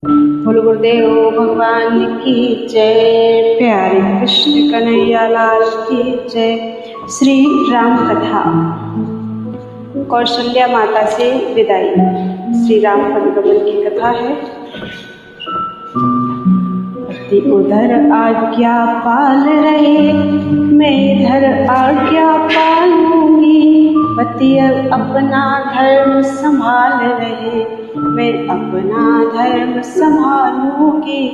बोलो गुरुदेव भगवान की जय। प्यारे कृष्ण कन्हैया लाल की जय। श्री राम कथा। कौशल्या माता से विदाई। श्री राम पदगमन की कथा है। पति उधर आज्ञा पाल रहे, मैं इधर आज्ञा पालूंगी। पति अपना धर्म संभाल रहे, मैं अपना धर्म संभालूंगी।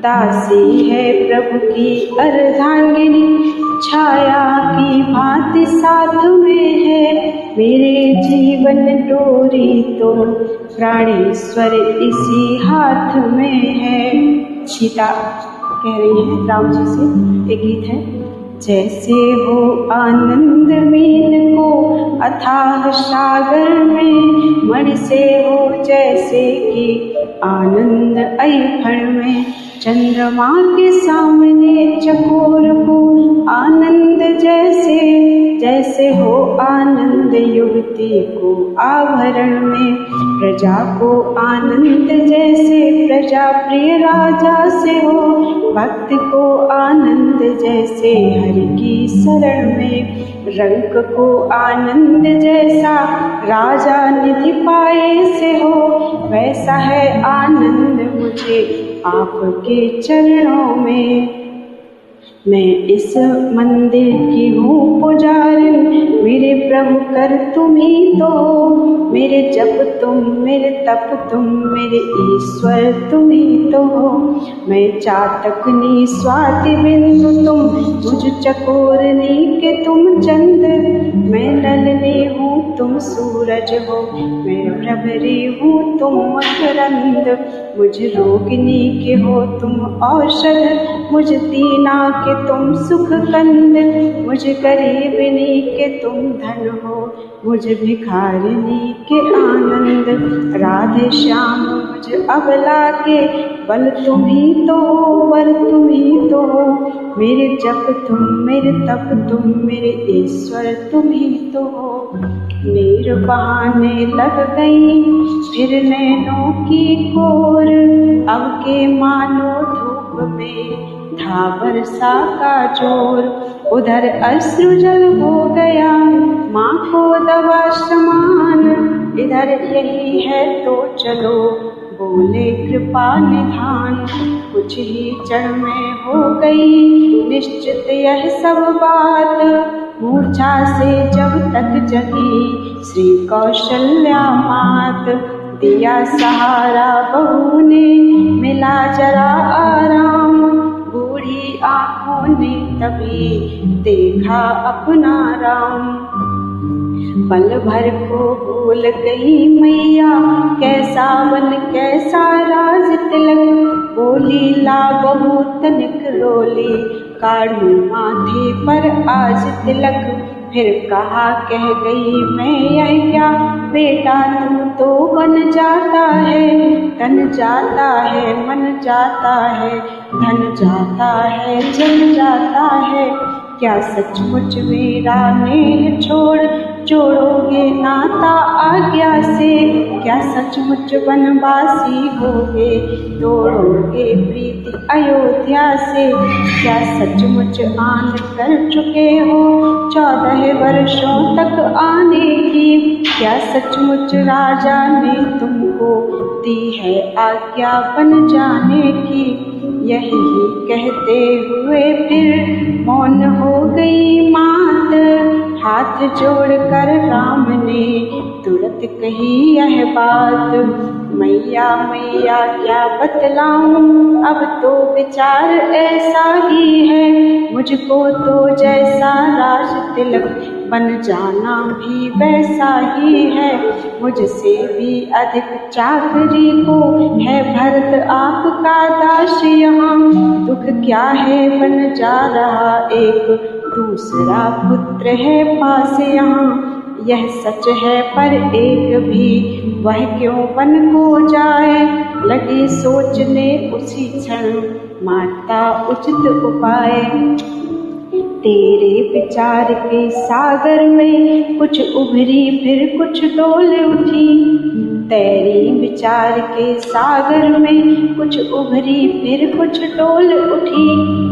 दासी है प्रभु की अर्धांगिनी, छाया की भांति साथ में है। मेरे जीवन डोरी तो प्राणेश्वर इसी हाथ में है। सीता कह रही है राम जी से, एक गीत है। जैसे हो आनंद मीन को अथाह सागर में, मणि से हो जैसे कि आनंद अयफण में। चंद्रमा के सामने चकोर को आनंद जैसे, जैसे हो आनंद युवती को आभरण में। प्रजा को आनंद जैसे प्रजा प्रिय राजा से हो, भक्त को आनंद जैसे हरि की शरण में। रंक को आनंद जैसा राजा निधि पाए से हो, वैसा है आनंद मुझे आपके चरणों में। मैं इस मंदिर की हूँ पुजारिन, मेरे प्रभु कर तुम ही तो। मेरे जप तुम, मेरे तप तुम, मेरे ईश्वर तुम ही तो हो। मैं चातकनी स्वाति बिंदु तुम, मुझ चकोरनी के तुम चंद्र। मैं नलनी हूँ तुम सूरज हो, मैं भ्रमरी हूँ तुम मकरंद। मुझ रोगिनी के हो तुम औषध, मुझ दीना के तुम सुख कंद। मुझ गरीबनी के तुम धन हो, मुझ भिखारिनी के आनंद। राधे श्याम मुझ अबला के बल तुम ही तो हो, वर तुम ही तो हो। मेरे जप तुम, मेरे तप तुम, मेरे ईश्वर तुम ही तो हो। नीर बहाने लग गई फिर नैनों की कोर, अब के मानो धूप में था वर्षा का जोर। उधर अश्रु जल हो गया माँ को दवा समान, इधर यही है तो चलो बोले कृपा निधान। कुछ ही क्षण में हो गई निश्चित यह सब बात, मूर्छा से जब तक जगी श्री कौशल्या मात। दिया सहारा बहू ने मिला जरा आराम, बूढ़ी आँखों ने तभी देखा अपना राम। पल भर को भूल गई मैया कैसा बन कैसा राज तिलक। बोली ला बहू तनिक रोली, काढ़ू माथे पर आज तिलक। फिर कहा कह गई मैं यह क्या, बेटा तू तो बन जाता है। तन जाता है मन जाता है, धन जाता है जन जाता है। क्या सचमुच मेरा नेह जोड़ोगे नाता आज्ञा से। क्या सचमुच वनवासी होगे तोड़ोगे प्रीति अयोध्या से। क्या सचमुच आन कर चुके हो 14 वर्षों तक आने की। क्या सचमुच राजा ने तुमको दी है आज्ञा बन जाने की। यही कहते हुए फिर मौन हो गई मात। हाथ जोड़कर राम ने तुरंत कही यह बात, मैया मैया क्या बतलाऊं अब तो विचार ऐसा ही है। मुझको तो जैसा राज तिलक बन जाना भी वैसा ही है। मुझसे भी अधिक चाकरी को है भरत आपका दास यहाँ। दुख क्या है बन जा रहा एक दूसरा पुत्र है पास यहाँ। यह सच है पर एक भी वह क्यों बन हो जाए। लगी सोचने उसी क्षण माता उचित उपाय। तेरे विचार के सागर में कुछ उभरी फिर कुछ डोल उठी। तैरी विचार के सागर में, कुछ उभरी फिर कुछ डोल उठी।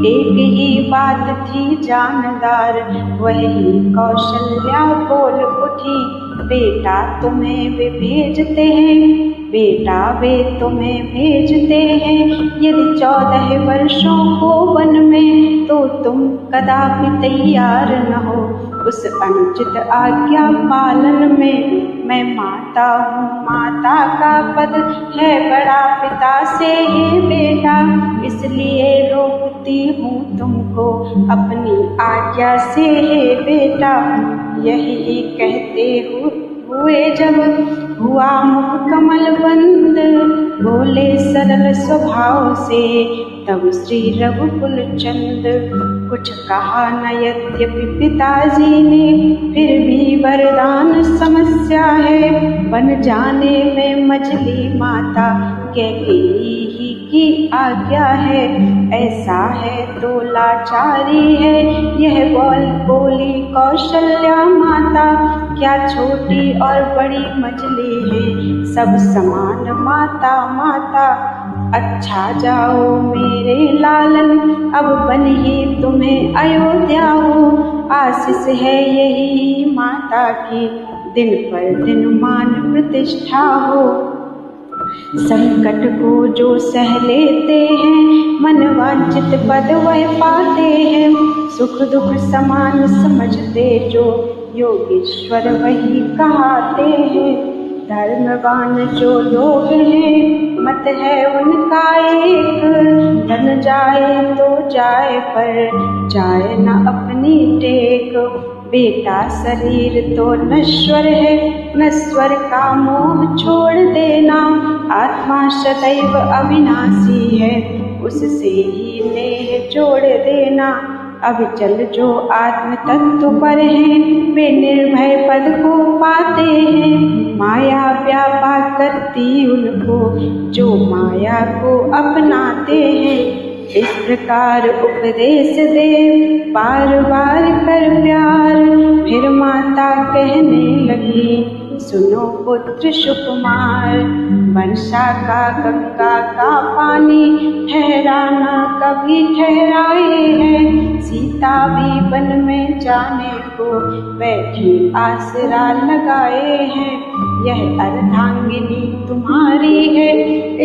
एक ही बात थी जानदार, वही कौशल्या बोल उठी। बेटा तुम्हें वे भेजते हैं, बेटा वे तुम्हें भेजते हैं। यदि 14 वर्षों को वन में, तो तुम कदापि तैयार न हो उस अनुचित आज्ञा पालन में। मैं माता हूँ, माता का पद है बड़ा पिता से है बेटा, इसलिए रोकती हूँ तुमको अपनी आज्ञा से है बेटा। यही कहते हुए जब हुआ मुख कमल बंद, बोले सरल स्वभाव से तब श्री रघुकुल चंद। कुछ कहा न यद्यपि पिताजी ने, फिर भी वरदान समस्या है। बन जाने में मछली माता कैकेयी ही की आज्ञा है। ऐसा है तो लाचारी है यह बोली कौशल्या माता। क्या छोटी और बड़ी मछली है, सब समान माता माता। अच्छा जाओ मेरे लालन, अब बन ही तुम्हें अयोध्या हो। आशीष है यही माता की, दिन पर दिन मान प्रतिष्ठा हो। संकट को जो सह लेते हैं, मन वांछित पद वह पाते हैं। सुख दुख समान समझते जो योगेश्वर वही कहाते हैं। धर्मवान जो लोग हैं, मत है उनका एक। धन जाए तो जाए पर जाए न अपनी टेक। बेटा शरीर तो नश्वर है, नश्वर का मोह छोड़ देना। आत्मा सदैव अविनाशी है, उससे ही नेह जोड़ देना। अब चल जो आत्म तत्व पर हैं, वे निर्भय पद को पाते हैं। माया व्यापार करती उनको, जो माया को अपनाते हैं। इस प्रकार उपदेश दे बार बार कर प्यार, फिर माता कहने लगी सुनो पुत्र सुकुमार। वर्षा का गंगा का पानी ठहराना कभी ठहराए है। सीता भी वन में जाने को बैठी आसरा लगाए हैं। यह अर्धांगिनी तुम्हारी है,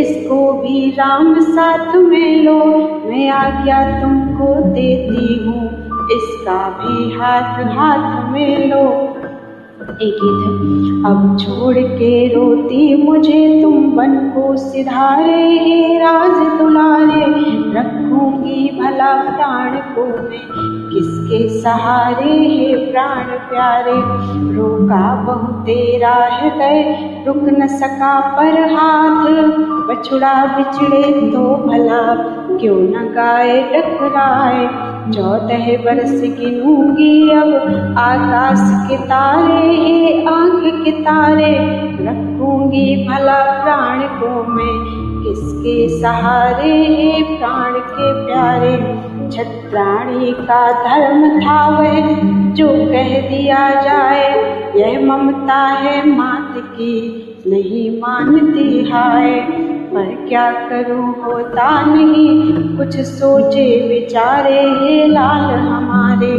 इसको भी राम साथ में लो। मैं आज्ञा तुमको देती हूँ, इसका भी हाथ हाथ में लो। एक गीत। अब छोड़ के रोती मुझे तुम वन को सिधारे, हे राज दुलारे। रखूंगी भला प्राण को मैं किसके सहारे, हे प्राण प्यारे। रोका बहु तेरा हृदय, रुक न सका पर हाथ। बछड़ा बिछड़े तो भला क्यों न गाय टकराए। 14 वर्ष गिनूंगी अब आकाश के तारे, हे आँख के तारे। रखूंगी भला प्राण को मैं किसके सहारे, हे प्राण के प्यारे। छत्राणी का धर्म था वह जो कह दिया जाए। यह ममता है मात की नहीं मानती हाय। पर क्या करूं होता नहीं कुछ सोचे विचारे, हे लाल हमारे।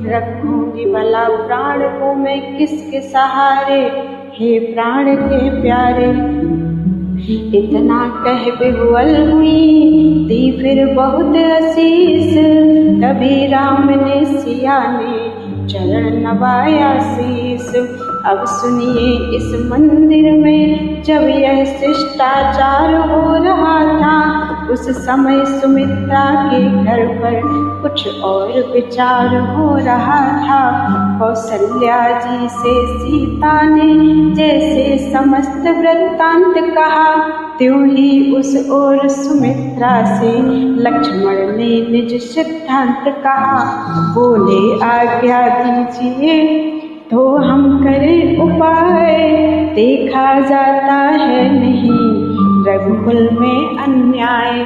रखूंगी भला प्राण को मैं किसके सहारे, हे प्राण के प्यारे। इतना कह बेहुअल हुई दी फिर बहुत आशीष। कभी राम ने सिया ने चरण नवाया शीस। अब सुनिए इस मंदिर में जब यह शिष्टाचार हो रहा था, उस समय सुमित्रा के घर पर कुछ और विचार हो रहा था। कौशल्या जी से सीता ने जैसे समस्त वृत्तांत कहा, त्यों ही उस ओर सुमित्रा से लक्ष्मण ने निज सिद्धांत कहा। बोले आज्ञा दीजिए तो हम करें उपाय, देखा जाता है नहीं रघुकुल में अन्याय।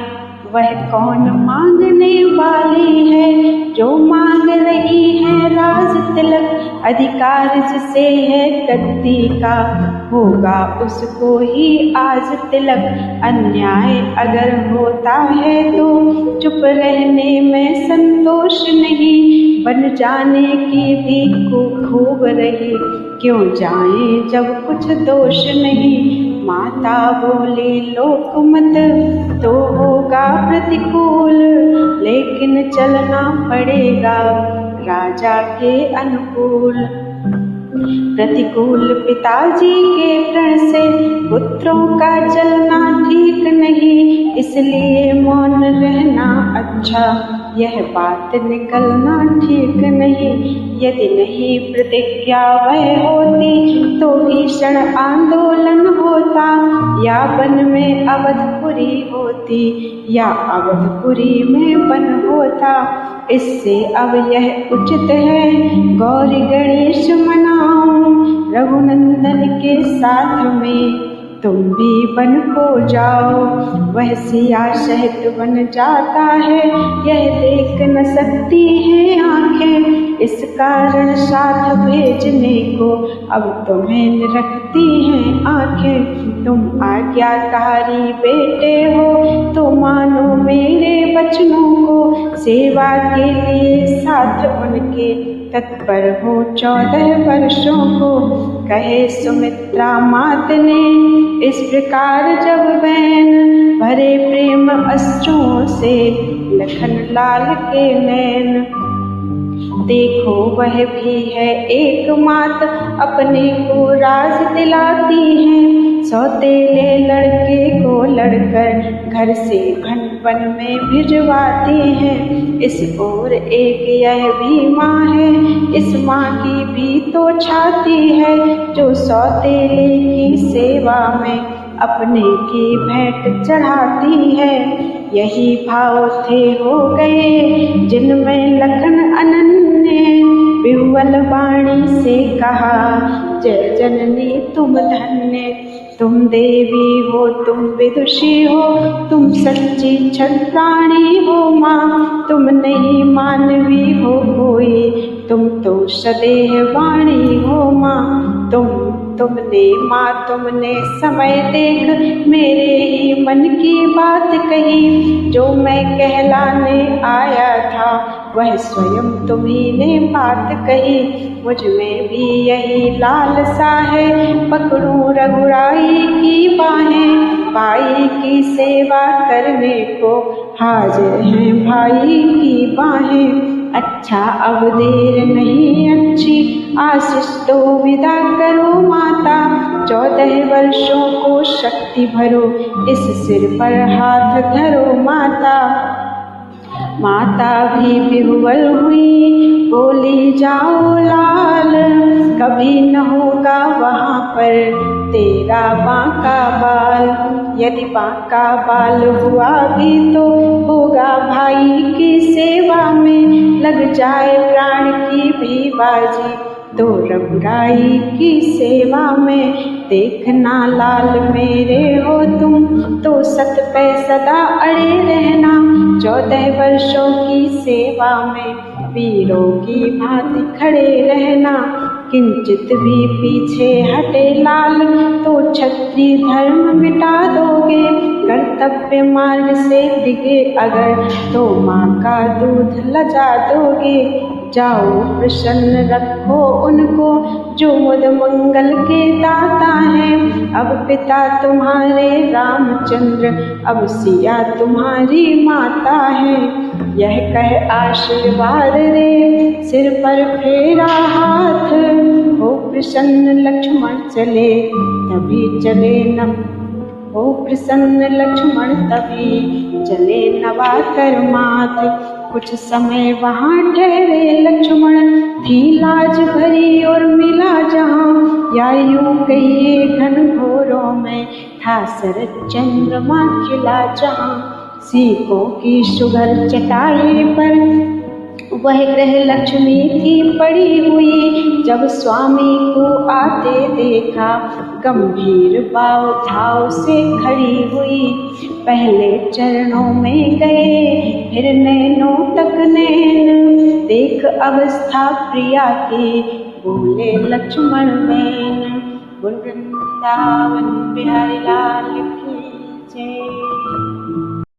वह कौन मांगने वाली है जो मांग रही है राज तिलक। अधिकार जिसे है गद्दी का होगा उसको ही आज तिलक। अन्याय अगर होता है तो चुप रहने में संतोष नहीं। बन जाने की भी खूब रही क्यों जाए जब कुछ दोष नहीं। माता बोली लोकमत तो होगा प्रतिकूल लेकिन चलना पड़ेगा राजा के अनुकूल। प्रतिकूल पिताजी के प्रण से पुत्रों का चलना ठीक नहीं। इसलिए मौन रहना अच्छा यह बात निकलना ठीक नहीं। यदि नहीं प्रतिज्ञा वह होती तो भीषण आंदोलन होता। या वन में अवधपुरी होती या अवधपुरी में वन होता। इससे अब यह उचित है गौरी गणेश मनाऊं रघुनंदन के साथ में तुम भी वन को जाओ। वह सिया शहद बन जाता है यह देख न सकती है आंखें। इस कारण साथ भेजने को अब तुम्हें रखती हैं आंखें। तुम आज्ञाकारी बेटे हो तो मानो मेरे वचनों को। सेवा के लिए साथ उनके तत्पर हो 14 वर्षों को। कहे सुमित्रा मात ने इस प्रकार जब बहन भरे प्रेम अश्रुओं से लखन लाल के नैन। देखो वह भी है एक मात अपने को राज दिलाती है। सौतेले लड़के को लड़कर घर से वन में भिजवाती हैं। इस ओर एक यह भी माँ है इस माँ की भी तो छाती है जो सौतेले की सेवा में अपने की भेंट चढ़ाती है। यही भाव थे हो गए जिनमें लखन अनन्य विह्वल वाणी से कहा जय जननी तुम धन्य। तुम देवी हो तुम विदुषी हो तुम सच्ची क्षत्राणी हो माँ। तुम नहीं मानवी हो कोई तुम तो सदेह वाणी हो माँ। तुमने माँ तुमने समय देख मेरे ही मन की बात कही। जो मैं कहलाने आया था वह स्वयं तुम्ही ने बात कही। मुझ में भी यही लालसा है पकड़ूं रघुराई की बाहें। भाई की सेवा करने को हाजिर हैं भाई की बाहें। अच्छा अब देर नहीं अच्छी आशीष तो विदा करो माता। 14 वर्षों को शक्ति भरो इस सिर पर हाथ धरो माता। माता भी विह्वल हुई बोली जाओ लाल कभी न होगा वहाँ पर तेरा बांका बाल। यदि बांका बाल हुआ भी तो होगा भाई की सेवा में लग जाए प्राण की भी बाजी तो रघुराई की सेवा में। देखना लाल मेरे हो तुम तो सत पे सदा अड़े रहना। 14 वर्षों की सेवा में वीरों की भांति खड़े रहना। किंचित भी पीछे हटे लाल तो क्षत्रिय धर्म मिटा दोगे। कर्तव्य मार्ग से डिगे अगर तो माँ का दूध लजा दोगे। जाओ प्रसन्न रखो उनको जो मुद मंगल के दाता हैं। अब पिता तुम्हारे रामचंद्र अब सिया तुम्हारी माता है। यह कह आशीर्वाद रे सिर पर फेरा हाथ हो प्रसन्न लक्ष्मण चले तभी चले न हो प्रसन्न लक्ष्मण तभी चले नवाकर मात। कुछ समय वहाँ ठहरे लक्ष्मण थी लाज भरी और मिला जहाँ। या यूं कहिए घन घोरों में था शरद चंद्रमा खिला जहाँ। सीकों की सुघर चटाई पर वह गृह लक्ष्मी की पड़ी हुई, जब स्वामी को आते देखा, गंभीर भाव से खड़ी हुई। पहले चरणों में गए, फिर नैनों तक नैन, देख अवस्था प्रिया की, बोले लक्ष्मण मैन। वृंदावन बिहारी लाल की जय।